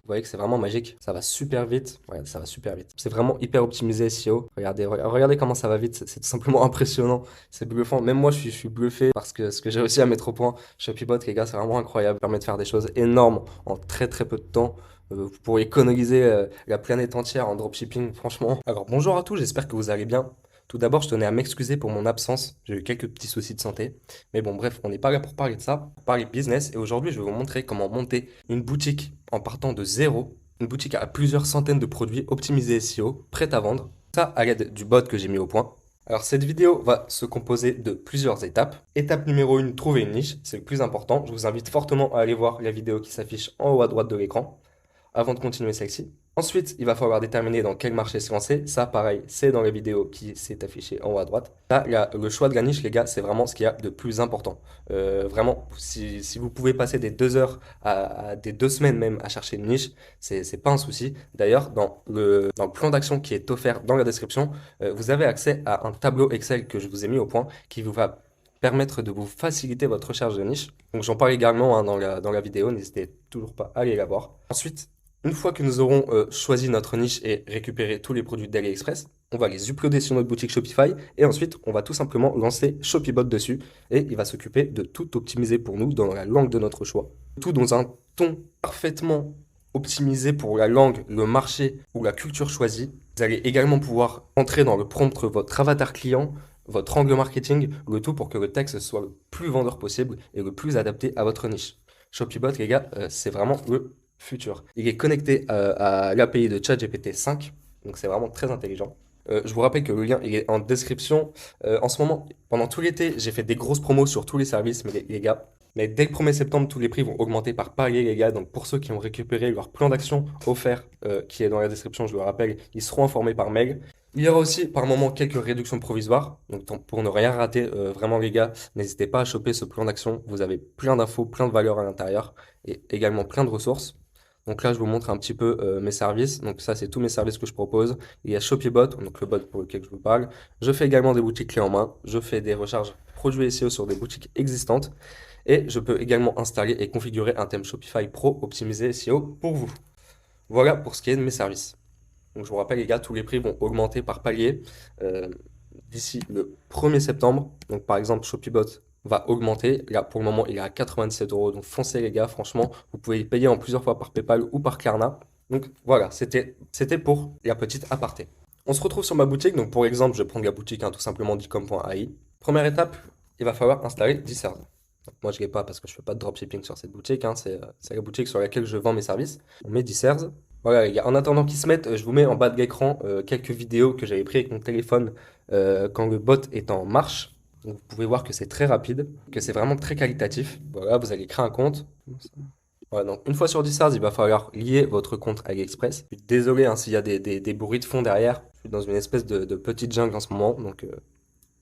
voyez que c'est vraiment magique. Ça va super vite. Ouais, ça va super vite. C'est vraiment hyper optimisé SEO. Regardez comment ça va vite. C'est tout simplement impressionnant. C'est bluffant. Même moi, je suis bluffé parce que ce que j'ai réussi à mettre au point, ShopeeBot, les gars, c'est vraiment incroyable. Ça permet de faire des choses énormes en très très peu de temps. Vous pourrez économiser la planète entière en dropshipping, franchement. Alors bonjour à tous, j'espère que vous allez bien. Tout d'abord, je tenais à m'excuser pour mon absence. J'ai eu quelques petits soucis de santé. Mais bon, bref, on n'est pas là pour parler de ça, pour parler business. Et aujourd'hui, je vais vous montrer comment monter une boutique en partant de zéro. Une boutique à plusieurs centaines de produits optimisés SEO, prêts à vendre. Ça à l'aide du bot que j'ai mis au point. Alors cette vidéo va se composer de plusieurs étapes. Étape numéro 1, trouver une niche, c'est le plus important. Je vous invite fortement à aller voir la vidéo qui s'affiche en haut à droite de l'écran avant de continuer celle-ci. Ensuite, il va falloir déterminer dans quel marché se lancer. Ça, pareil, c'est dans les vidéos qui s'est affiché en haut à droite. Là, le choix de la niche, les gars, c'est vraiment ce qu'il y a de plus important. Vraiment, si vous pouvez passer des 2 heures à des 2 semaines même à chercher une niche, c'est pas un souci. D'ailleurs, dans le plan d'action qui est offert dans la description, vous avez accès à un tableau Excel que je vous ai mis au point qui vous va permettre de vous faciliter votre recherche de niche. Donc j'en parle également hein, dans la vidéo, n'hésitez toujours pas à aller la voir. Ensuite, une fois que nous aurons choisi notre niche et récupéré tous les produits d'AliExpress, on va les uploader sur notre boutique Shopify et ensuite on va tout simplement lancer ShopeeBot dessus et il va s'occuper de tout optimiser pour nous dans la langue de notre choix. Tout dans un ton parfaitement optimisé pour la langue, le marché ou la culture choisie. Vous allez également pouvoir entrer dans le prompt votre avatar client, votre angle marketing, le tout pour que le texte soit le plus vendeur possible et le plus adapté à votre niche. ShopeeBot, les gars, c'est vraiment le futur. Il est connecté à l'API de ChatGPT 5, donc c'est vraiment très intelligent. Je vous rappelle que le lien il est en description. En ce moment, pendant tout l'été, j'ai fait des grosses promos sur tous les services, mais les gars, mais dès le 1er septembre, tous les prix vont augmenter par palier, les gars. Donc pour ceux qui ont récupéré leur plan d'action offert, qui est dans la description, je le rappelle, ils seront informés par mail. Il y aura aussi par moment quelques réductions provisoires. Donc pour ne rien rater, vraiment les gars, n'hésitez pas à choper ce plan d'action. Vous avez plein d'infos, plein de valeurs à l'intérieur et également plein de ressources. Donc là, je vous montre un petit peu mes services. Donc ça, c'est tous mes services que je propose. Il y a ShopeeBot, donc le bot pour lequel je vous parle. Je fais également des boutiques clés en main. Je fais des recharges produits SEO sur des boutiques existantes. Et je peux également installer et configurer un thème Shopify Pro optimisé SEO pour vous. Voilà pour ce qui est de mes services. Donc je vous rappelle les gars, tous les prix vont augmenter par palier euh, d'ici le 1er septembre. Donc par exemple, ShopeeBot va augmenter. Là pour le moment, il est à 97 euros. Donc foncez les gars, franchement, vous pouvez y payer en plusieurs fois par PayPal ou par Klarna. Donc voilà, c'était pour la petite aparté. On se retrouve sur ma boutique. Donc pour exemple, je vais prendre la boutique tout simplement d'ecom.ai. Première étape, il va falloir installer Discord. Moi, je ne l'ai pas parce que je ne fais pas de dropshipping sur cette boutique. C'est la boutique sur laquelle je vends mes services. On met Disers. Voilà, les gars. En attendant qu'ils se mettent, je vous mets en bas de l'écran quelques vidéos que j'avais prises avec mon téléphone quand le bot est en marche. Donc, vous pouvez voir que c'est très rapide, que c'est vraiment très qualitatif. Voilà, vous allez créer un compte. Voilà, donc une fois sur Disers, il va falloir lier votre compte AliExpress. Je suis désolé hein, s'il y a des bruits de fond derrière. Je suis dans une espèce de petite jungle en ce moment, donc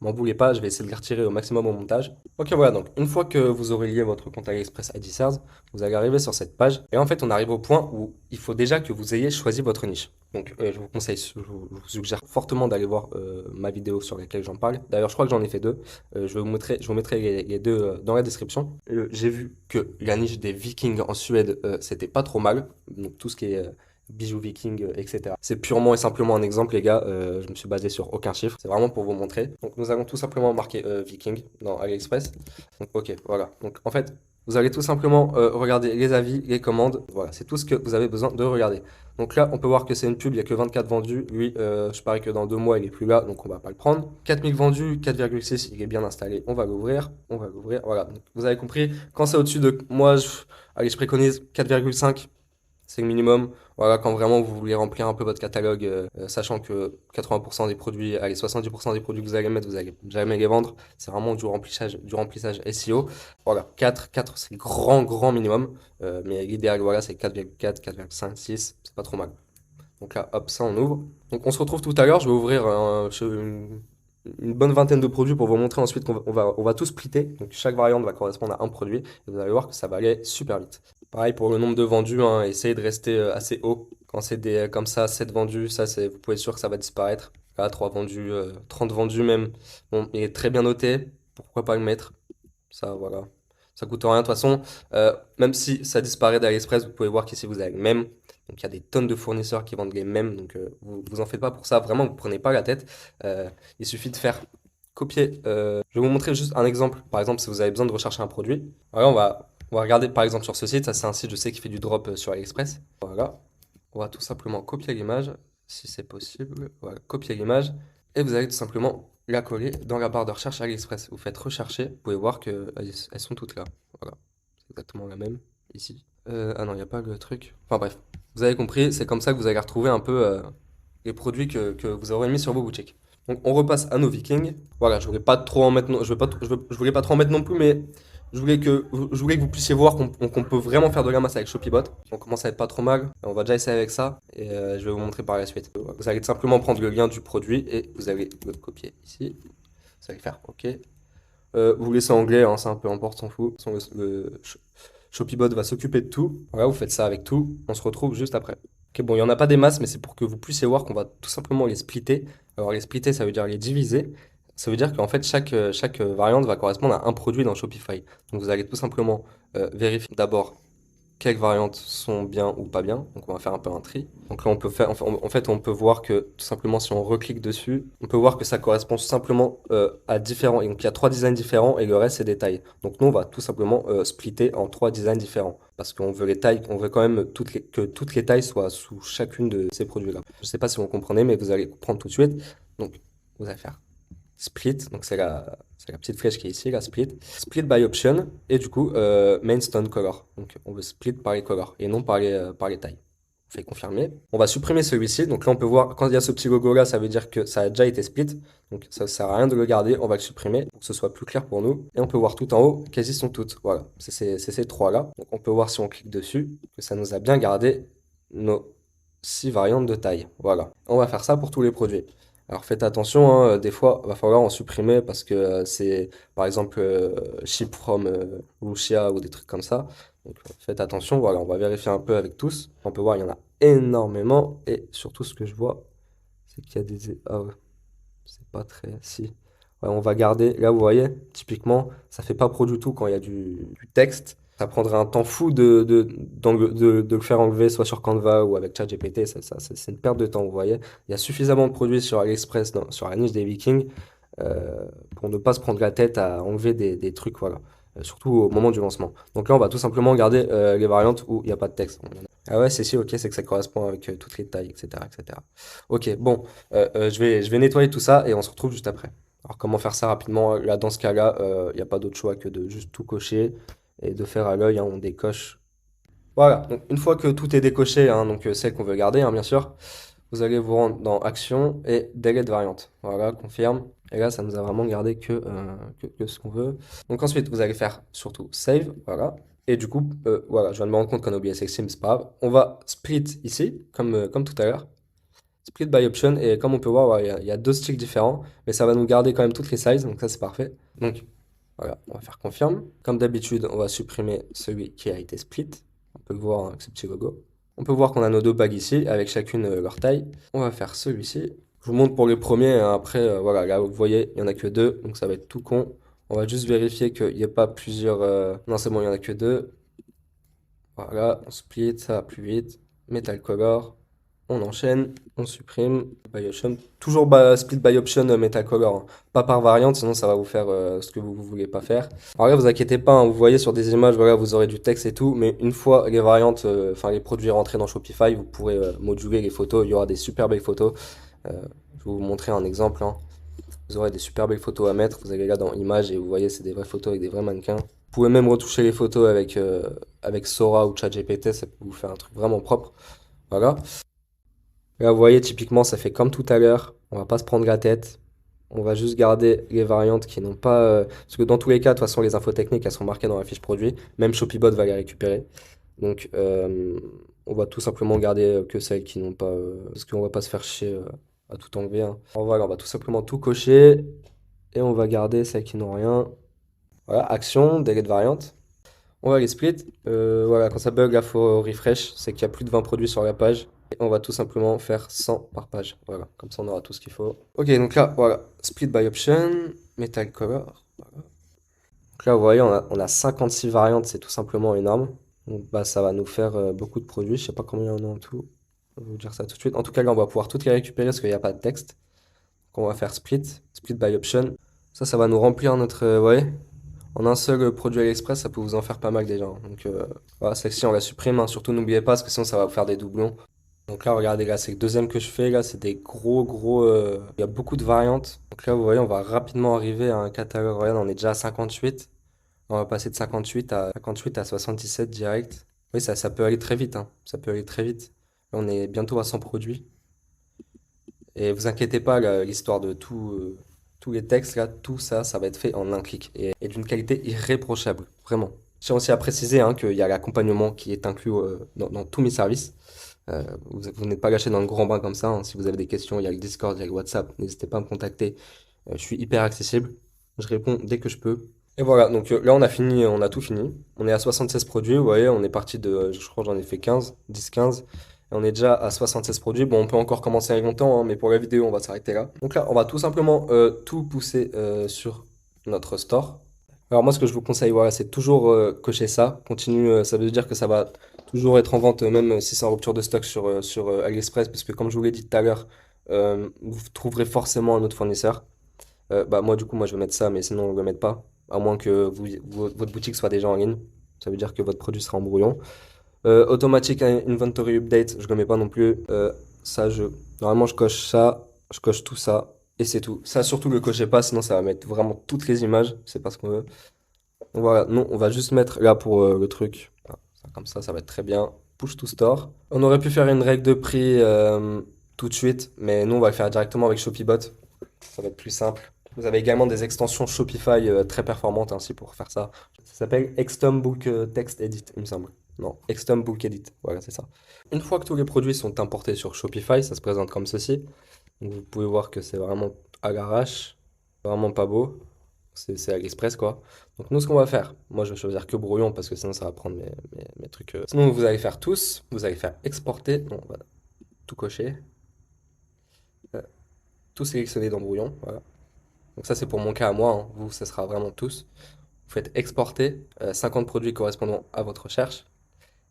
m'en voulez pas, je vais essayer de les retirer au maximum au montage. Ok, voilà, donc une fois que vous aurez lié votre compte AliExpress à Disers, vous allez arriver sur cette page. Et en fait, on arrive au point où il faut déjà que vous ayez choisi votre niche. Donc, je vous conseille, je vous suggère fortement d'aller voir ma vidéo sur laquelle j'en parle. D'ailleurs, je crois que j'en ai fait deux. Je vous mettrai les deux dans la description. J'ai vu que la niche des Vikings en Suède, c'était pas trop mal. Donc, tout ce qui est bijoux vikings, etc. C'est purement et simplement un exemple, les gars. Je me suis basé sur aucun chiffre. C'est vraiment pour vous montrer. Donc, nous allons tout simplement marquer viking dans AliExpress. Donc, ok, voilà. Donc, en fait, vous allez tout simplement regarder les avis, les commandes. Voilà, c'est tout ce que vous avez besoin de regarder. Donc là, on peut voir que c'est une pub, il n'y a que 24 vendus. Lui, je parie que dans 2 mois, il est plus là, donc on va pas le prendre. 4000 vendus, 4,6, il est bien installé. On va l'ouvrir. On va l'ouvrir. Voilà. Donc, vous avez compris. Quand c'est au-dessus de moi, allez, je préconise 4,5. C'est le minimum. Voilà, quand vraiment vous voulez remplir un peu votre catalogue, sachant que 80% des produits, allez, 70% des produits que vous allez mettre, vous allez jamais les vendre. C'est vraiment du remplissage SEO. Voilà, 4 c'est le grand, grand minimum. Mais l'idéal, voilà, c'est 4,4, 4,5, 6. C'est pas trop mal. Donc là, hop, ça, on ouvre. Donc on se retrouve tout à l'heure. Je vais ouvrir une bonne vingtaine de produits pour vous montrer ensuite qu'on va tout splitter. Donc chaque variante va correspondre à un produit. Et vous allez voir que ça va aller super vite. Pareil pour le nombre de vendus, hein, essayez de rester assez haut. Quand c'est des comme ça, 7 vendus, ça c'est vous pouvez être sûr que ça va disparaître. Là, 3 vendus, 30 vendus même. Bon, il est très bien noté. Pourquoi pas le mettre? Ça, voilà. Ça coûte rien de toute façon. Même si ça disparaît d'AliExpress, vous pouvez voir qu'ici vous avez le même. Donc il y a des tonnes de fournisseurs qui vendent les mêmes. Donc vous en faites pas pour ça. Vraiment, vous prenez pas la tête. Il suffit de faire copier. Je vais vous montrer juste un exemple. Par exemple, si vous avez besoin de rechercher un produit. Voilà, on va regarder par exemple sur ce site. Ça, c'est un site, je sais, qui fait du drop sur AliExpress. Voilà. On va tout simplement copier l'image, si c'est possible. Voilà, copier l'image. Et vous allez tout simplement la coller dans la barre de recherche AliExpress. Vous faites rechercher. Vous pouvez voir qu'elles elles sont toutes là. Voilà. C'est exactement la même ici. Ah non, il n'y a pas le truc. Enfin bref. Vous avez compris. C'est comme ça que vous allez retrouver un peu les produits que vous aurez mis sur vos boutiques. Donc on repasse à nos Vikings. Voilà, je voulais pas trop en mettre, je voulais pas trop en mettre non plus, mais je voulais que vous puissiez voir qu'on peut vraiment faire de la masse avec Shopibot. On commence à être pas trop mal. On va déjà essayer avec ça et je vais vous montrer par la suite. Vous allez simplement prendre le lien du produit et vous allez le copier ici. Vous allez faire OK. Vous laissez anglais, hein, c'est un peu importe, on s'en fout. De toute façon, Shopibot va s'occuper de tout. Voilà, vous faites ça avec tout. On se retrouve juste après. Ok, bon, il n'y en a pas des masses, mais c'est pour que vous puissiez voir qu'on va tout simplement les splitter. Alors, les splitter, ça veut dire les diviser. Ça veut dire qu'en fait, chaque variante va correspondre à un produit dans Shopify. Donc, vous allez tout simplement vérifier d'abord quelles variantes sont bien ou pas bien. Donc on va faire un peu un tri. Donc là on peut faire, en fait on peut voir que tout simplement si on reclique dessus, on peut voir que ça correspond simplement à différents. Et donc il y a 3 designs différents et le reste c'est des tailles. Donc nous on va tout simplement splitter en 3 designs différents. Parce qu'on veut les tailles, on veut quand même que toutes les tailles soient sous chacune de ces produits-là. Je sais pas si vous comprenez, mais vous allez comprendre tout de suite. Donc vous allez faire split, donc c'est la petite flèche qui est ici, la split. Split by option, et du coup, main stone color. Donc on veut split par les colors, et non par les tailles. On fait confirmer. On va supprimer celui-ci, donc là on peut voir, quand il y a ce petit logo là, ça veut dire que ça a déjà été split. Donc ça ne sert à rien de le garder, on va le supprimer pour que ce soit plus clair pour nous. Et on peut voir tout en haut qu'elles y sont toutes. Voilà, c'est ces trois là. Donc on peut voir si on clique dessus, que ça nous a bien gardé nos 6 variantes de taille. Voilà. On va faire ça pour tous les produits. Alors faites attention, hein, des fois, il va falloir en supprimer parce que c'est, par exemple, ship from Russia ou des trucs comme ça. Donc faites attention, voilà, on va vérifier un peu avec tous. On peut voir, il y en a énormément. Et surtout, ce que je vois, c'est qu'il y a des... Ah ouais, c'est pas très... Si. Ouais, on va garder, là vous voyez, typiquement, ça fait pas pro du tout quand il y a du texte. Ça prendrait un temps fou de le faire enlever soit sur Canva ou avec ChatGPT. C'est une perte de temps, vous voyez. Il y a suffisamment de produits sur AliExpress, sur la niche des Vikings, pour ne pas se prendre la tête à enlever des trucs, voilà. Surtout au moment du lancement. Donc là, on va tout simplement garder les variantes où il n'y a pas de texte. Ah ouais, c'est si, ok, c'est que ça correspond avec toutes les tailles, etc., etc. Ok, bon, je vais nettoyer tout ça et on se retrouve juste après. Alors comment faire ça rapidement? Là, dans ce cas-là, il n'y a pas d'autre choix que de juste tout cocher et de faire à l'œil, hein, on décoche. Voilà, donc une fois que tout est décoché, hein, donc celle qu'on veut garder, hein, bien sûr, vous allez vous rendre dans Action et Delete variante. Voilà, confirme. Et là, ça nous a vraiment gardé que ce qu'on veut. Donc ensuite, vous allez faire surtout Save, voilà. Et du coup, voilà, je viens de me rendre compte qu'on a oublié Sexy, mais c'est pas grave. On va split ici, comme tout à l'heure. Split by option, et comme on peut voir, voilà, il y a 2 styles différents, mais ça va nous garder quand même toutes les sizes, donc ça c'est parfait. Donc voilà, on va faire confirme. Comme d'habitude, on va supprimer celui qui a été split. On peut le voir avec ce petit logo. On peut voir qu'on a nos 2 bagues ici, avec chacune leur taille. On va faire celui-ci. Je vous montre pour les premiers, hein, après, voilà, là vous voyez, il n'y en a que 2, donc ça va être tout con. On va juste vérifier qu'il n'y ait pas plusieurs... Non, c'est bon, il n'y en a que 2. Voilà, on split, ça va plus vite. Metal color. On enchaîne, on supprime, by option. Toujours split by option metal color, hein. Pas par variante, sinon ça va vous faire ce que vous voulez pas faire. Alors là, vous inquiétez pas, hein, vous voyez sur des images, voilà, vous aurez du texte et tout, mais une fois les variantes, enfin les produits rentrés dans Shopify, vous pourrez moduler les photos. Il y aura des super belles photos. Je vais vous montrer un exemple, hein. Vous aurez des super belles photos à mettre. Vous allez là dans images et vous voyez, c'est des vraies photos avec des vrais mannequins. Vous pouvez même retoucher les photos avec Sora ou ChatGPT, ça peut vous faire un truc vraiment propre. Voilà. Là, vous voyez, typiquement, ça fait comme tout à l'heure. On va pas se prendre la tête. On va juste garder les variantes qui n'ont pas... Parce que dans tous les cas, de toute façon, les infos techniques, elles sont marquées dans la fiche produit. Même Shopibot va les récupérer. Donc, on va tout simplement garder que celles qui n'ont pas... Parce qu'on va pas se faire chier à tout enlever, hein. Alors voilà, on va tout simplement tout cocher. Et on va garder celles qui n'ont rien. Voilà, action, delete variante. On va les split. Voilà, quand ça bug, là, faut refresh. C'est qu'il y a plus de 20 produits sur la page. Et on va tout simplement faire 100 par page. Voilà, comme ça on aura tout ce qu'il faut. Ok, donc là, voilà, split by option, metal color. Voilà. Donc là, vous voyez, on a 56 variantes, c'est tout simplement énorme. Donc, bah, ça va nous faire beaucoup de produits. Je sais pas combien on a en tout. Je vais vous dire ça tout de suite. En tout cas, là, on va pouvoir toutes les récupérer parce qu'il n'y a pas de texte. Donc, on va faire split by option. Ça va nous remplir notre. Ouais, en un seul produit AliExpress, ça peut vous en faire pas mal déjà, hein. Donc, voilà, celle-ci, on la supprime, hein. Surtout, n'oubliez pas parce que sinon, ça va vous faire des doublons. Donc là, regardez, là, c'est le deuxième que je fais. Là, c'est des gros. Il y a beaucoup de variantes. Donc là, vous voyez, on va rapidement arriver à un catalogue. Regarde, on est déjà à 58. On va passer de 58 à 77 direct. Oui, ça peut aller très vite, hein. Ça peut aller très vite. Là, on est bientôt à 100 produits. Et vous inquiétez pas, là, l'histoire de tous les textes, là, tout ça, ça va être fait en un clic et d'une qualité irréprochable, vraiment. Je tiens aussi à préciser hein, qu'il y a l'accompagnement qui est inclus dans tous mes services. Vous n'êtes pas lâché dans le grand bain comme ça, hein. Si vous avez des questions, il y a le Discord, il y a le WhatsApp. N'hésitez pas à me contacter. Je suis hyper accessible. Je réponds dès que je peux. Et voilà, donc là on a fini, on a tout fini. On est à 76 produits, vous voyez, on est parti de, je crois que j'en ai fait 15, 10, 15. Et on est déjà à 76 produits. Bon, on peut encore commencer avec longtemps, hein, mais pour la vidéo, on va s'arrêter là. Donc là, on va tout simplement tout pousser sur notre store. Alors moi, ce que je vous conseille, voilà, c'est toujours cocher ça. Continue, ça veut dire que ça va toujours être en vente, même si c'est en rupture de stock sur AliExpress, parce que comme je vous l'ai dit tout à l'heure, vous trouverez forcément un autre fournisseur. Bah moi, du coup, moi, je vais mettre ça, mais sinon, on ne le met pas. À moins que votre boutique soit déjà en ligne. Ça veut dire que votre produit sera en brouillon. Automatic Inventory Update, je ne le mets pas non plus. Ça, normalement, je coche ça, je coche tout ça, et c'est tout. Ça, surtout, le cochez pas, sinon, ça va mettre vraiment toutes les images. C'est pas ce qu'on veut. Donc voilà, non, on va juste mettre là pour le truc. Voilà, comme ça va être très bien. Push to store. On aurait pu faire une règle de prix tout de suite, mais nous, on va le faire directement avec ShopeeBot. Ça va être plus simple. Vous avez également des extensions Shopify très performantes ainsi pour faire ça. Ça s'appelle Extom Book Text Edit, il me semble. Non, Extom Book Edit. Voilà, c'est ça. Une fois que tous les produits sont importés sur Shopify, ça se présente comme ceci. Donc, vous pouvez voir que c'est vraiment à l'arrache. Vraiment pas beau. C'est AliExpress quoi. Donc nous ce qu'on va faire, moi je vais choisir que brouillon parce que sinon ça va prendre mes trucs. Sinon vous allez faire tous, vous allez faire exporter, non, on va tout cocher, Euh, tout sélectionner dans brouillon, voilà. Donc ça c'est pour mon cas à moi, hein. Vous ça sera vraiment tous. Vous faites exporter 50 produits correspondant à votre recherche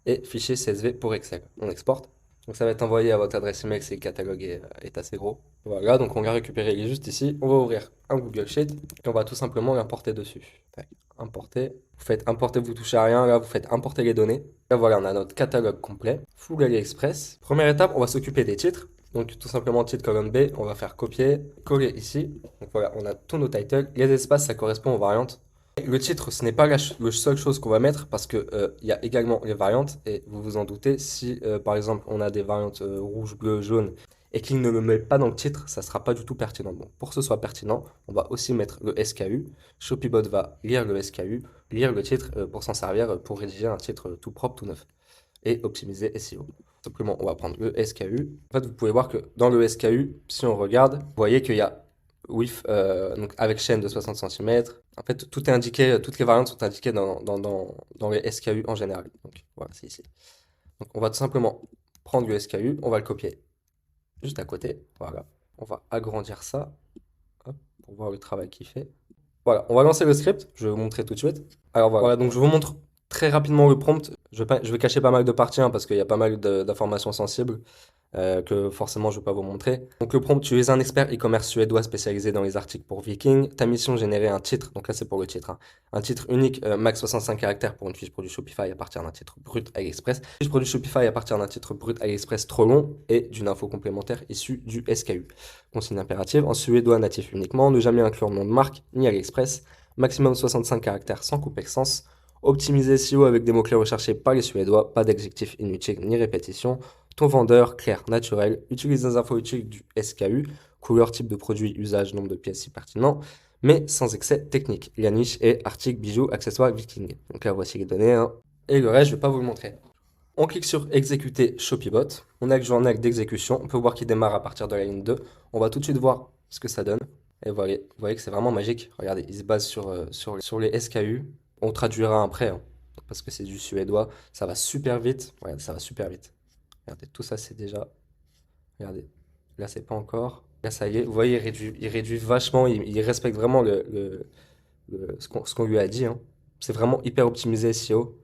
et fichier CSV pour Excel. On exporte. Donc ça va être envoyé à votre adresse email si le catalogue est assez gros. Voilà, donc on va récupérer, il est juste ici. On va ouvrir un Google Sheet et on va tout simplement l'importer dessus. Tac, importer. Vous faites importer, vous touchez à rien. Là, vous faites importer les données. Là, voilà, on a notre catalogue complet. Full AliExpress. Première étape, on va s'occuper des titres. Donc tout simplement titre colonne B, on va faire copier, coller ici. Donc voilà, on a tous nos titles. Les espaces, ça correspond aux variantes. Le titre, ce n'est pas la seule chose qu'on va mettre parce que il y a également les variantes et vous vous en doutez, si par exemple on a des variantes rouge, bleu, jaune et qu'il ne le met pas dans le titre, ça sera pas du tout pertinent. Bon, pour que ce soit pertinent, on va aussi mettre le SKU. ShopeeBot va lire le SKU, lire le titre pour s'en servir pour rédiger un titre tout propre, tout neuf et optimiser SEO. Simplement, on va prendre le SKU. En fait, vous pouvez voir que dans le SKU, si on regarde, vous voyez qu'il y a width, donc avec chaîne de 60 cm. En fait, tout est indiqué, toutes les variantes sont indiquées dans les SKU en général. Donc voilà, c'est ici. Donc on va tout simplement prendre le SKU, on va le copier juste à côté. Voilà. On va agrandir ça, hop, pour voir le travail qu'il fait. Voilà, on va lancer le script, je vais vous montrer tout de suite. Alors voilà, donc je vous montre très rapidement le prompt. Je vais cacher pas mal de parties hein, parce qu'il y a pas mal d'informations sensibles que forcément je ne vais pas vous montrer. Donc le prompt, tu es un expert e-commerce suédois spécialisé dans les articles pour Viking. Ta mission, générer un titre, donc là c'est pour le titre, hein. Un titre unique, max 65 caractères pour une fiche produit Shopify à partir d'un titre brut AliExpress. Fiche produit Shopify à partir d'un titre brut AliExpress trop long et d'une info complémentaire issue du SKU. Consigne impérative, en suédois natif uniquement, ne jamais inclure nom de marque ni AliExpress. Maximum 65 caractères sans couper sens. Optimiser SEO avec des mots-clés recherchés par les Suédois, pas d'adjectifs inutiles ni répétition. Ton vendeur, clair, naturel, utilise les infos utiles du SKU, couleur, type de produit, usage, nombre de pièces si pertinent, mais sans excès technique. La niche est articles, bijoux, accessoires, viking. Donc là, voici les données, hein. Et le reste, je ne vais pas vous le montrer. On clique sur exécuter ShopeeBot. On a le journal d'exécution. On peut voir qu'il démarre à partir de la ligne 2. On va tout de suite voir ce que ça donne. Et voilà, vous voyez que c'est vraiment magique. Regardez, il se base sur les SKU. On traduira après, hein, parce que c'est du suédois. Ça va super vite. Regardez, ça va super vite. Regardez, tout ça, c'est déjà. Regardez, là, c'est pas encore. Là, ça y est. Vous voyez, il réduit vachement. Il respecte vraiment ce qu'on lui a dit, hein. C'est vraiment hyper optimisé SEO.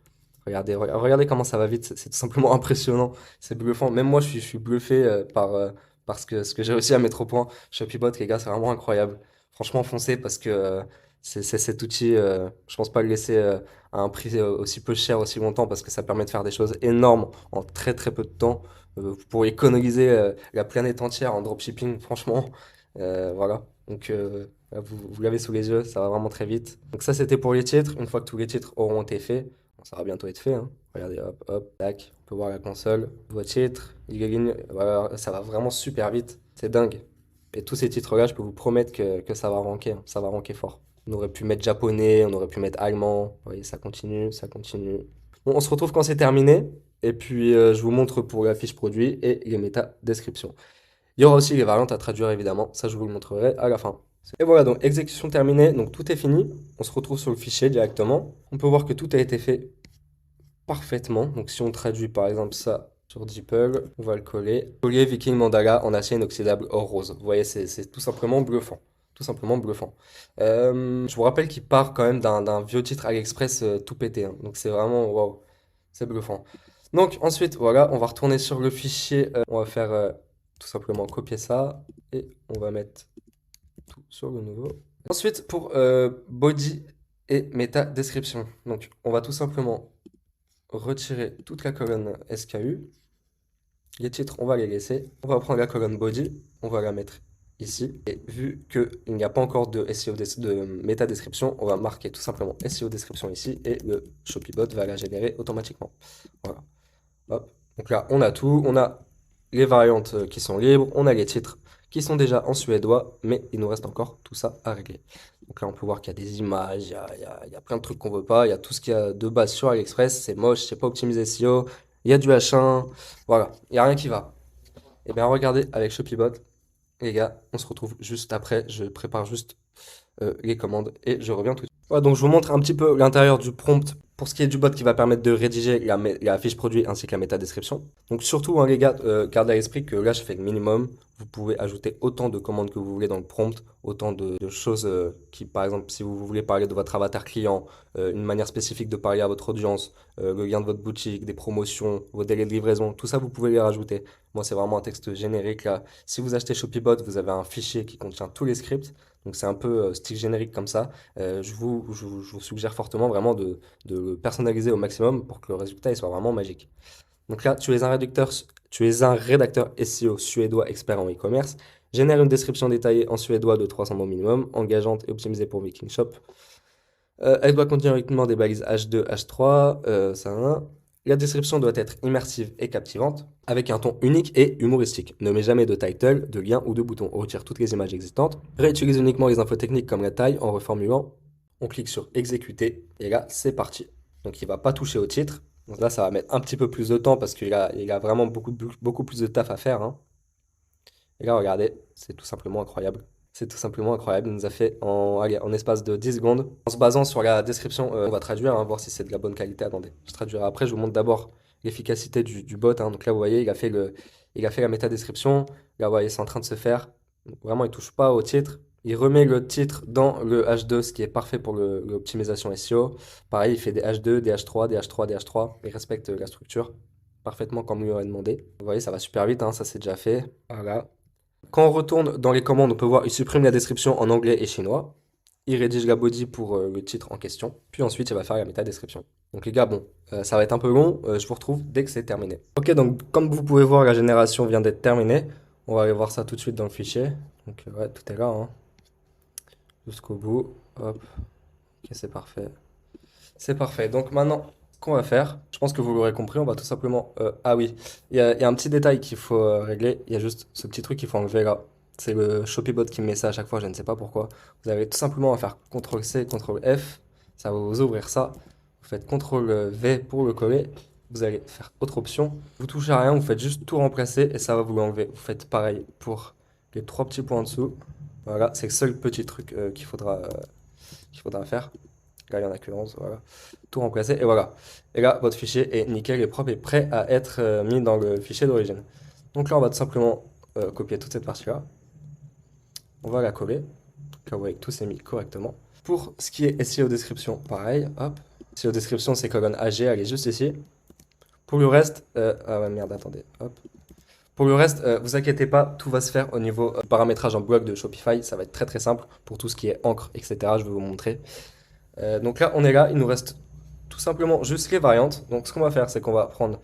Regardez comment ça va vite, c'est tout simplement impressionnant, c'est bluffant. Même moi, je suis bluffé par ce que j'ai réussi à mettre au point. ShopeeBot, les gars, c'est vraiment incroyable. Franchement, foncez parce que c'est cet outil, je pense pas le laisser à un prix aussi peu cher aussi longtemps parce que ça permet de faire des choses énormes en très très peu de temps. Vous pourrez économiser la planète entière en dropshipping, franchement. Voilà. Donc, là, vous l'avez sous les yeux, ça va vraiment très vite. Donc ça, c'était pour les titres. Une fois que tous les titres auront été faits, bon, ça va bientôt être fait, hein. Regardez, hop, hop, tac. On peut voir la console. Vos titres, lignes, voilà, ça va vraiment super vite. C'est dingue. Et tous ces titres-là, je peux vous promettre que ça va ranker, hein. Ça va ranker fort. On aurait pu mettre japonais, on aurait pu mettre allemand. Vous voyez, ça continue, ça continue. Bon, on se retrouve quand c'est terminé. Et puis, je vous montre pour la fiche produit et les méta-descriptions. Il y aura aussi les variantes à traduire évidemment, ça je vous le montrerai à la fin. Et voilà, donc exécution terminée, donc tout est fini. On se retrouve sur le fichier directement. On peut voir que tout a été fait parfaitement. Donc si on traduit par exemple ça sur DeepL, on va le coller. Collier Viking Mandala en acier inoxydable or rose. Vous voyez, c'est tout simplement bluffant. Tout simplement bluffant. Je vous rappelle qu'il part quand même d'un vieux titre AliExpress tout pété, hein. Donc c'est vraiment, waouh, c'est bluffant. Donc ensuite, voilà, on va retourner sur le fichier. On va faire tout simplement copier ça et on va mettre tout sur le nouveau. Ensuite, pour body et méta description. Donc on va tout simplement retirer toute la colonne SKU. Les titres, on va les laisser. On va prendre la colonne body, on va la mettre ici. Et vu qu'il n'y a pas encore de SEO de méta description, on va marquer tout simplement SEO description ici et le ShopeeBot va la générer automatiquement. Voilà. Hop. Donc là, on a tout. On a les variantes qui sont libres. On a les titres qui sont déjà en suédois, mais il nous reste encore tout ça à régler. Donc là, on peut voir qu'il y a des images, il y a plein de trucs qu'on veut pas. Il y a tout ce qu'il y a de base sur AliExpress. C'est moche, c'est pas optimisé SEO. Il y a du H1. Voilà, il n'y a rien qui va. Et bien, regardez avec ShopeeBot, les gars, on se retrouve juste après. Je prépare juste les commandes et je reviens tout de suite. Voilà, donc je vous montre un petit peu l'intérieur du prompt pour ce qui est du bot qui va permettre de rédiger la fiche produit ainsi que la métadescription. Donc surtout, hein, les gars, gardez à l'esprit que là je fais le minimum. Vous pouvez ajouter autant de commandes que vous voulez dans le prompt, autant de choses qui, par exemple, si vous voulez parler de votre avatar client, une manière spécifique de parler à votre audience, le lien de votre boutique, des promotions, vos délais de livraison, tout ça vous pouvez les rajouter. Moi c'est vraiment un texte générique là. Si vous achetez ShopeeBot, vous avez un fichier qui contient tous les scripts. Donc c'est un peu style générique comme ça. Je vous suggère fortement vraiment de le personnaliser au maximum pour que le résultat il soit vraiment magique. Donc là, tu es un rédacteur SEO suédois expert en e-commerce. Génère une description détaillée en suédois de 300 mots minimum, engageante et optimisée pour Viking Shop. Elle doit contenir uniquement des balises H2, H3, ça. La description doit être immersive et captivante, avec un ton unique et humoristique. Ne mets jamais de title, de lien ou de bouton. Retire toutes les images existantes. Réutilise uniquement les infos techniques comme la taille en reformulant. On clique sur exécuter et là, c'est parti. Donc il va pas toucher au titre. Donc là, ça va mettre un petit peu plus de temps parce qu'il a vraiment beaucoup plus de taf à faire, hein. Et là, regardez, c'est tout simplement incroyable. C'est tout simplement incroyable. Il nous a fait allez, en espace de 10 secondes. En se basant sur la description, on va traduire, hein, voir si c'est de la bonne qualité. Attendez, je traduirai après. Je vous montre d'abord l'efficacité du bot, hein. Donc là, vous voyez, il a fait la méta-description. Là, vous voyez, c'est en train de se faire. Donc, vraiment, il touche pas au titre. Il remet le titre dans le H2, ce qui est parfait pour l'optimisation SEO. Pareil, il fait des H2, des H3, des H3, des H3. Il respecte la structure parfaitement comme lui aurait demandé. Vous voyez, ça va super vite, hein, ça c'est déjà fait. Voilà. Quand on retourne dans les commandes, on peut voir, il supprime la description en anglais et chinois. Il rédige la body pour le titre en question. Puis ensuite, il va faire la méta-description. Donc les gars, bon, ça va être un peu long. Je vous retrouve dès que c'est terminé. Ok, donc comme vous pouvez voir, la génération vient d'être terminée. On va aller voir ça tout de suite dans le fichier. Donc ouais, tout est là, hein, jusqu'au bout. Hop, ok, c'est parfait. C'est parfait. Donc maintenant, ce qu'on va faire, je pense que vous l'aurez compris, on va tout simplement... ah oui, il y a un petit détail qu'il faut régler. Il y a juste ce petit truc qu'il faut enlever là. C'est le ShopeeBot qui me met ça à chaque fois, je ne sais pas pourquoi. Vous avez tout simplement à faire CTRL-C, CTRL-F. Ça va vous ouvrir ça. Vous faites CTRL-V pour le coller. Vous allez faire autre option. Vous touchez à rien, vous faites juste tout remplacer et ça va vous l'enlever. Vous faites pareil pour les trois petits points en dessous. Voilà, c'est le seul petit truc qu'il faudra faire. Là, il n'y en a que 11, voilà. Tout remplacer, et voilà. Et là, votre fichier est nickel et propre et prêt à être mis dans le fichier d'origine. Donc là, on va tout simplement copier toute cette partie-là. On va la coller, là, vous voyez que tout s'est mis correctement. Pour ce qui est SEO description, pareil, hop. SEO description, c'est colonne AG, elle est juste ici. Pour le reste, ah ouais, merde, attendez, hop. Pour le reste, vous inquiétez pas, tout va se faire au niveau paramétrage en bloc de Shopify. Ça va être très très simple pour tout ce qui est encre, etc. Je vais vous montrer. Donc là, on est là, il nous reste tout simplement juste les variantes. Donc ce qu'on va faire, c'est qu'on va prendre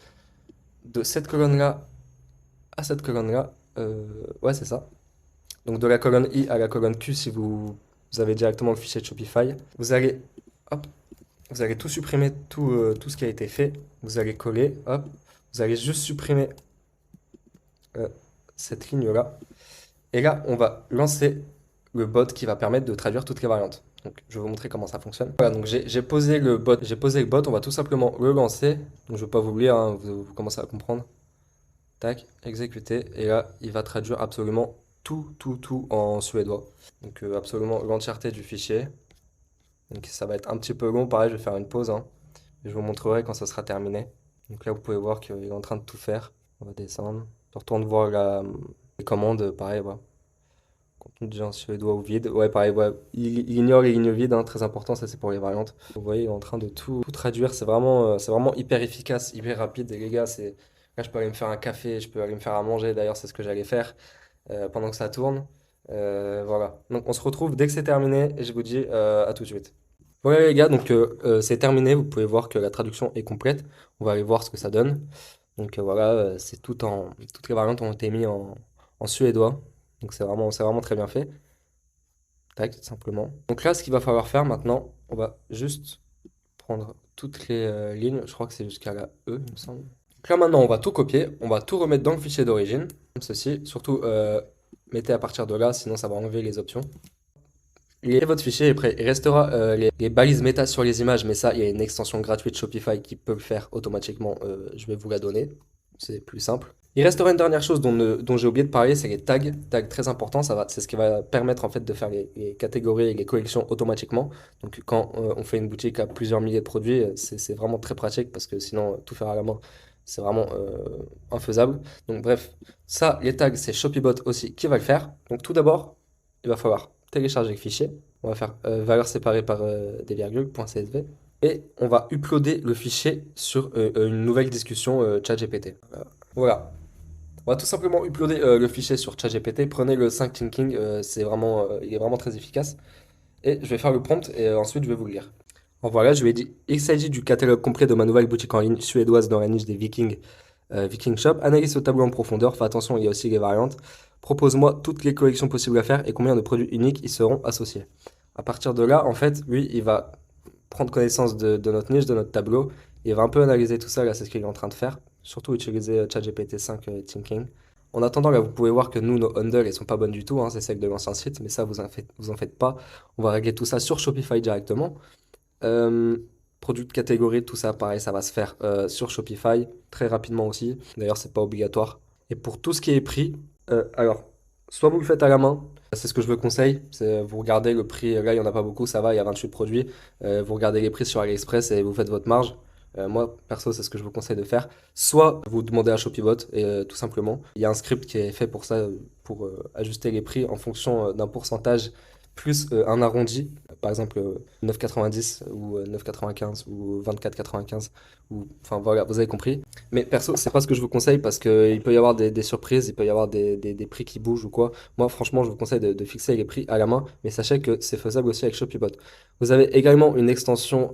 de cette colonne-là à cette colonne-là. Ouais, c'est ça. Donc de la colonne I à la colonne Q, si vous avez directement le fichier de Shopify, vous allez, hop, vous allez tout supprimer, tout ce qui a été fait. Vous allez coller, hop. Vous allez juste supprimer euh, cette ligne-là. Et là, on va lancer le bot qui va permettre de traduire toutes les variantes. Donc, je vais vous montrer comment ça fonctionne. Voilà, donc j'ai posé le bot, on va tout simplement le lancer. Donc, je ne vais pas vous le lire, hein, vous commencez à comprendre. Tac, exécuter. Et là, il va traduire absolument tout en suédois. Donc, absolument l'entièreté du fichier. Donc, ça va être un petit peu long. Pareil, je vais faire une pause, hein, et je vous montrerai quand ça sera terminé. Donc là, vous pouvez voir qu'il est en train de tout faire. On va descendre. Je retourne voir les commandes, pareil, voilà. Contenu déjà en suédois ou vide. Ouais, pareil, ouais. Il ignore les lignes vides, hein, très important, ça c'est pour les variantes. Vous voyez, il est en train de tout traduire. C'est vraiment hyper efficace, hyper rapide. Et les gars, là, je peux aller me faire un café, je peux aller me faire à manger. D'ailleurs, c'est ce que j'allais faire pendant que ça tourne. Voilà. Donc, on se retrouve dès que c'est terminé et je vous dis à tout de suite. Voilà, les gars, donc c'est terminé. Vous pouvez voir que la traduction est complète. On va aller voir ce que ça donne. Donc voilà, toutes les variantes ont été mises en suédois. Donc c'est vraiment très bien fait. Tac, tout simplement. Donc là, ce qu'il va falloir faire maintenant, on va juste prendre toutes les lignes. Je crois que c'est jusqu'à la E, il me semble. Donc là, maintenant, on va tout copier. On va tout remettre dans le fichier d'origine, comme ceci. Surtout, mettez à partir de là, sinon ça va enlever les options. Et votre fichier est prêt. Il restera les balises méta sur les images, mais ça, il y a une extension gratuite Shopify qui peut le faire automatiquement. Je vais vous la donner. C'est plus simple. Il restera une dernière chose dont j'ai oublié de parler, c'est les tags. Tags très importants, c'est ce qui va permettre en fait de faire les catégories et les collections automatiquement. Donc quand on fait une boutique à plusieurs milliers de produits, c'est vraiment très pratique parce que sinon tout faire à la main, c'est vraiment infaisable. Donc bref, ça, les tags, c'est Shopibot aussi qui va le faire. Donc tout d'abord, il va falloir télécharger le fichier. On va faire valeur séparée par des virgules, .csv. Et on va uploader le fichier sur une nouvelle discussion ChatGPT. Voilà. On va tout simplement uploader le fichier sur ChatGPT. Prenez le 5 Thinking, il est vraiment très efficace. Et je vais faire le prompt et ensuite je vais vous le lire. En voilà, je lui ai dit, il s'agit du catalogue complet de ma nouvelle boutique en ligne suédoise dans la niche des Vikings, Viking Shop. Analyse ce tableau en profondeur, fais attention, il y a aussi les variantes. Propose-moi toutes les collections possibles à faire et combien de produits uniques y seront associés. À partir de là, en fait, lui, il va prendre connaissance de notre niche, de notre tableau. Il va un peu analyser tout ça, là, c'est ce qu'il est en train de faire. Surtout utiliser ChatGPT 5 Thinking. En attendant, là, vous pouvez voir que nous, nos handles, elles sont pas bonnes du tout, hein, c'est celles de l'ancien site, mais ça, vous en faites pas. On va régler tout ça sur Shopify directement. Euh, Produits de catégorie, tout ça, pareil, ça va se faire sur Shopify très rapidement aussi. D'ailleurs, c'est pas obligatoire. Et pour tout ce qui est prix, alors, soit vous le faites à la main, c'est ce que je vous conseille. Vous regardez le prix, là, il n'y en a pas beaucoup, ça va, il y a 28 produits. Vous regardez les prix sur AliExpress et vous faites votre marge. Moi, perso, c'est ce que je vous conseille de faire. Soit vous demandez à Shopibot, et tout simplement, il y a un script qui est fait pour ça, pour ajuster les prix en fonction d'un pourcentage plus un arrondi, par exemple 9,90 ou 9,95 ou 24,95 ou enfin voilà, vous avez compris. Mais perso, c'est pas ce que je vous conseille parce qu'il peut y avoir des surprises, il peut y avoir des prix qui bougent ou quoi. Moi, franchement, je vous conseille de fixer les prix à la main, mais sachez que c'est faisable aussi avec Shopibot. Vous avez également une extension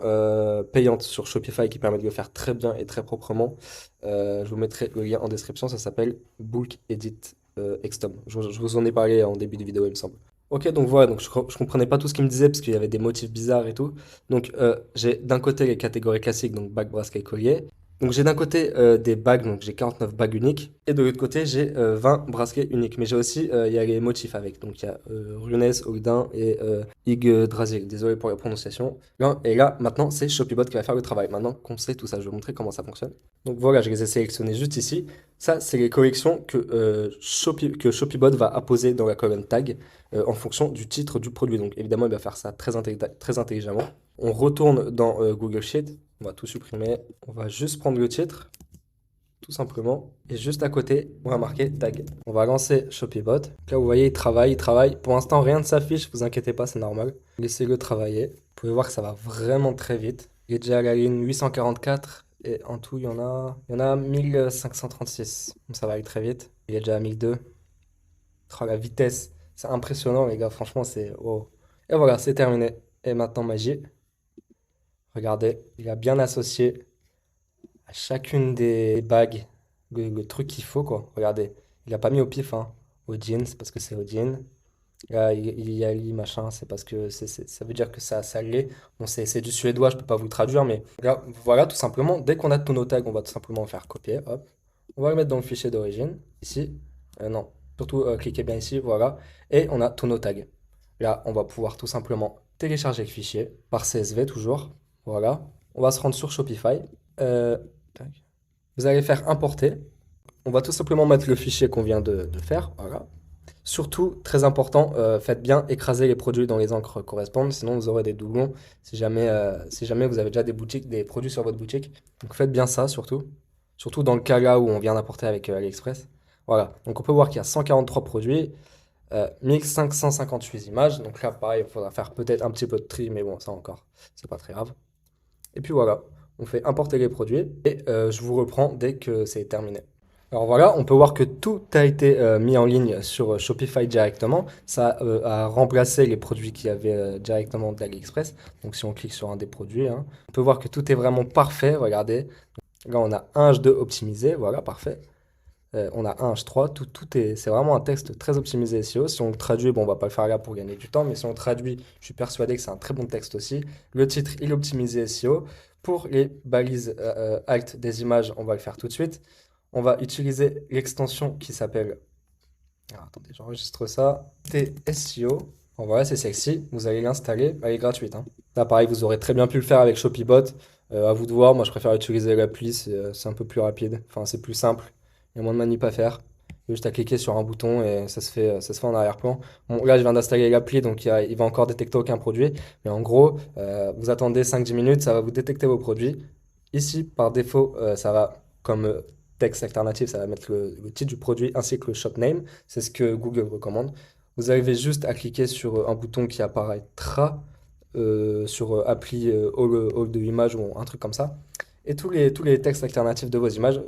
payante sur Shopify qui permet de le faire très bien et très proprement. Je vous mettrai le lien en description, ça s'appelle Bulk Edit Xtom. Je vous en ai parlé en début de vidéo, il me semble. Ok, donc voilà, donc je comprenais pas tout ce qu'il me disait parce qu'il y avait des motifs bizarres et tout. Donc j'ai d'un côté les catégories classiques, donc bague, bracelet, collier. Donc j'ai d'un côté des bagues, donc j'ai 49 bagues uniques. Et de l'autre côté j'ai 20 bracelets uniques. Mais j'ai aussi, il y a les motifs avec. Donc il y a Runes, Ogdin et Yggdrasil. Désolé pour la prononciation. Et là, maintenant, c'est Shopibot qui va faire le travail. Maintenant qu'on sait tout ça, je vais vous montrer comment ça fonctionne. Donc voilà, je les ai sélectionnés juste ici. Ça, c'est les collections que Shopibot va apposer dans la colonne tag en fonction du titre du produit. Donc évidemment, il va faire ça très intelligemment. On retourne dans Google Sheet, on va tout supprimer, on va juste prendre le titre. tout simplement. Et juste à côté, on va marquer tag. On va lancer ShopeeBot. Là, vous voyez, il travaille, il travaille. Pour l'instant, rien ne s'affiche, vous inquiétez pas, c'est normal. Laissez-le travailler. Vous pouvez voir que ça va vraiment très vite. Il est déjà à la ligne 844 et en tout, il y en a 1536. Donc ça va aller très vite. Il est déjà à 1002. Oh, la vitesse, c'est impressionnant, les gars. Franchement, c'est... Oh. Et voilà, c'est terminé. Et maintenant, magie. Regardez, il a bien associé à chacune des bagues le truc qu'il faut, quoi. Regardez, il a pas mis au pif, hein. Au jean, c'est parce que c'est au jean. Là, il y a li, machin, c'est parce que ça veut dire que ça l'est. Bon, c'est du suédois, je peux pas vous le traduire, mais là, voilà, tout simplement, dès qu'on a tous nos tags, on va tout simplement faire copier, hop. On va le mettre dans le fichier d'origine, ici. Non, surtout cliquez bien ici, voilà. Et on a tous nos tags. Là, on va pouvoir tout simplement télécharger le fichier par CSV toujours. Voilà. On va se rendre sur Shopify. Tac. Vous allez faire importer. On va tout simplement mettre le fichier qu'on vient de faire. Voilà. Surtout, très important, faites bien écraser les produits dans les encres correspondantes, sinon vous aurez des doublons si jamais vous avez déjà des produits sur votre boutique. Donc faites bien ça surtout. Surtout dans le cas là où on vient d'importer avec AliExpress. Voilà. Donc on peut voir qu'il y a 143 produits, 1558 images. Donc là, pareil, il faudra faire peut-être un petit peu de tri, mais bon, ça encore, c'est pas très grave. Et puis voilà, on fait importer les produits et je vous reprends dès que c'est terminé. Alors voilà, on peut voir que tout a été mis en ligne sur Shopify directement. Ça a remplacé les produits qu'il y avait directement de l'AliExpress. Donc si on clique sur un des produits, hein, on peut voir que tout est vraiment parfait. Regardez, là on a un H2 optimisé, voilà, parfait. On a un H3, c'est vraiment un texte très optimisé SEO. Si on le traduit, bon, on va pas le faire là pour gagner du temps, mais si on le traduit, je suis persuadé que c'est un très bon texte aussi. Le titre, il est optimisé SEO. Pour les balises alt des images, on va le faire tout de suite. On va utiliser l'extension qui s'appelle... Alors, attendez, j'enregistre ça. TSEO. Bon, voilà, c'est celle-ci. Vous allez l'installer. Elle est gratuite, hein. Là, pareil, vous aurez très bien pu le faire avec ShopeeBot. À vous de voir. Moi, je préfère utiliser l'appli. C'est un peu plus rapide. Enfin, c'est plus simple. Il y a moins de manip à faire. Il y a juste à cliquer sur un bouton et ça se fait en arrière-plan. Bon, là, je viens d'installer l'appli, donc il va encore détecter aucun produit. Mais en gros, vous attendez 5-10 minutes, ça va vous détecter vos produits. Ici, par défaut, ça va, comme texte alternatif, ça va mettre le titre du produit ainsi que le shop name. C'est ce que Google recommande. Vous avez juste à cliquer sur un bouton qui apparaîtra sur appli all de image ou un truc comme ça. Et tous les textes alternatifs de vos images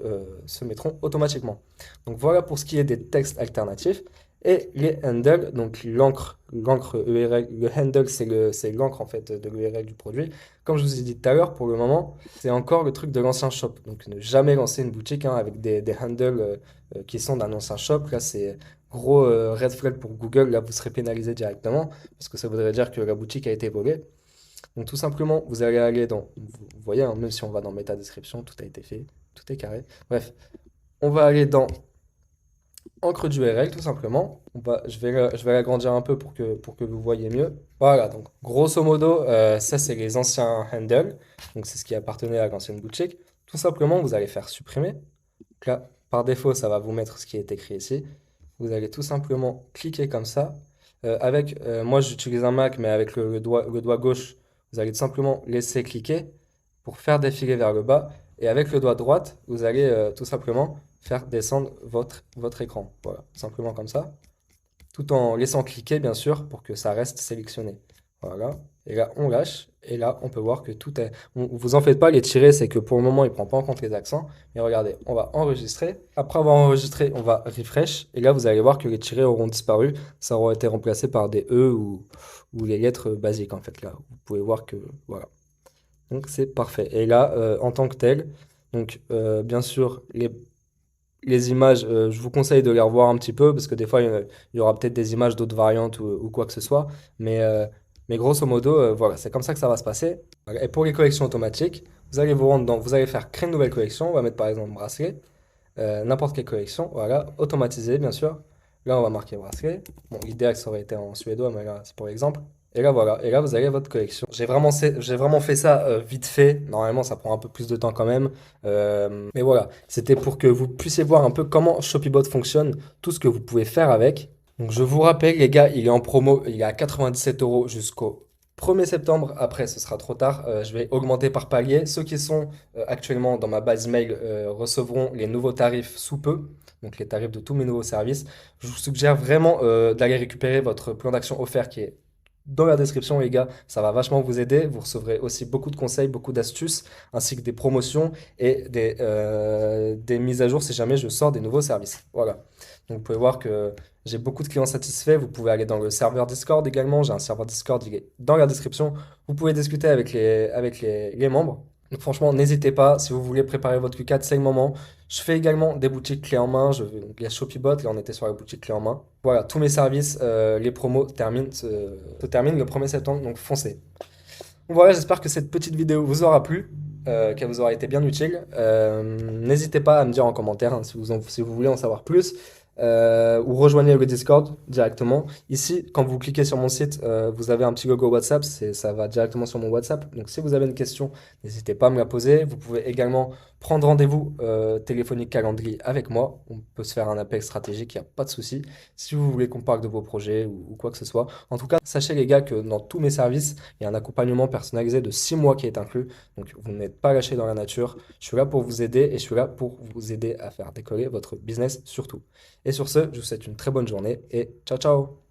se mettront automatiquement. Donc voilà pour ce qui est des textes alternatifs. Et les handles, donc l'encre URL, le handle c'est l'encre en fait de l'URL du produit. Comme je vous ai dit tout à l'heure, pour le moment, c'est encore le truc de l'ancien shop. Donc ne jamais lancer une boutique hein, avec des handles qui sont d'un ancien shop. Là c'est gros red flag pour Google. Là vous serez pénalisé directement parce que ça voudrait dire que la boutique a été volée. Donc tout simplement, vous allez aller vous voyez, hein, même si on va dans méta description, tout a été fait, tout est carré. Bref, on va aller dans encre d'URL tout simplement. Je vais l'agrandir un peu pour que vous voyez mieux. Voilà, donc grosso modo, ça c'est les anciens handles. Donc c'est ce qui appartenait à l'ancienne boutique. Tout simplement, vous allez faire supprimer. Donc là, par défaut, ça va vous mettre ce qui est écrit ici. Vous allez tout simplement cliquer comme ça. Moi j'utilise un Mac, mais avec le doigt gauche, vous allez tout simplement laisser cliquer pour faire défiler vers le bas. Et avec le doigt droite, vous allez tout simplement faire descendre votre écran. Voilà, tout simplement comme ça. Tout en laissant cliquer, bien sûr, pour que ça reste sélectionné. Voilà. Et là, on lâche. Et là, on peut voir que tout est... Vous en faites pas, les tirés, c'est que pour le moment, il ne prend pas en compte les accents. Mais regardez, on va enregistrer. Après avoir enregistré, on va refresh. Et là, vous allez voir que les tirés auront disparu. Ça aura été remplacé par des E ou les lettres basiques, en fait. Là, vous pouvez voir que... Voilà. Donc, c'est parfait. Et là, en tant que tel, donc, bien sûr, les images, je vous conseille de les revoir un petit peu parce que des fois, il y aura peut-être des images d'autres variantes ou quoi que ce soit. Mais grosso modo, voilà, c'est comme ça que ça va se passer. Voilà. Et pour les collections automatiques, vous allez vous rendre dans, vous allez faire créer une nouvelle collection. On va mettre par exemple bracelet, n'importe quelle collection. Voilà, automatisé bien sûr. Là, on va marquer bracelet. Bon, l'idéal, ça aurait été en suédois, mais là, c'est pour l'exemple. Et là, voilà. Et là, vous avez votre collection. J'ai vraiment fait ça vite fait. Normalement, ça prend un peu plus de temps quand même. Mais voilà, c'était pour que vous puissiez voir un peu comment ShopeeBot fonctionne, tout ce que vous pouvez faire avec. Donc, je vous rappelle, les gars, il est en promo. Il est à 97 € jusqu'au 1er septembre, après, ce sera trop tard. Je vais augmenter par palier. Ceux qui sont actuellement dans ma base mail recevront les nouveaux tarifs sous peu, donc les tarifs de tous mes nouveaux services. Je vous suggère vraiment d'aller récupérer votre plan d'action offert qui est dans la description, les gars. Ça va vachement vous aider. Vous recevrez aussi beaucoup de conseils, beaucoup d'astuces, ainsi que des promotions et des mises à jour si jamais je sors des nouveaux services. Voilà. Donc, vous pouvez voir que j'ai beaucoup de clients satisfaits. Vous pouvez aller dans le serveur Discord également. J'ai un serveur Discord, il est dans la description. Vous pouvez discuter avec les membres. Donc franchement, n'hésitez pas. Si vous voulez préparer votre Q4, c'est le moment. Je fais également des boutiques clés en main. Donc, il y a ShopeeBot. Là, on était sur la boutique clés en main. Voilà, tous mes services, les promos se terminent le 1er septembre. Donc foncez. Voilà, j'espère que cette petite vidéo vous aura plu, qu'elle vous aura été bien utile. N'hésitez pas à me dire en commentaire hein, si vous voulez en savoir plus, ou rejoignez le Discord directement. Ici, quand vous cliquez sur mon site, vous avez un petit logo WhatsApp, ça va directement sur mon WhatsApp. Donc si vous avez une question, n'hésitez pas à me la poser. Vous pouvez également prendre rendez-vous téléphonique calendrier avec moi. On peut se faire un appel stratégique, il n'y a pas de souci. Si vous voulez qu'on parle de vos projets ou quoi que ce soit. En tout cas, sachez les gars que dans tous mes services, il y a un accompagnement personnalisé de 6 mois qui est inclus. Donc, vous n'êtes pas lâché dans la nature. Je suis là pour vous aider et je suis là pour vous aider à faire décoller votre business surtout. Et sur ce, je vous souhaite une très bonne journée et ciao ciao!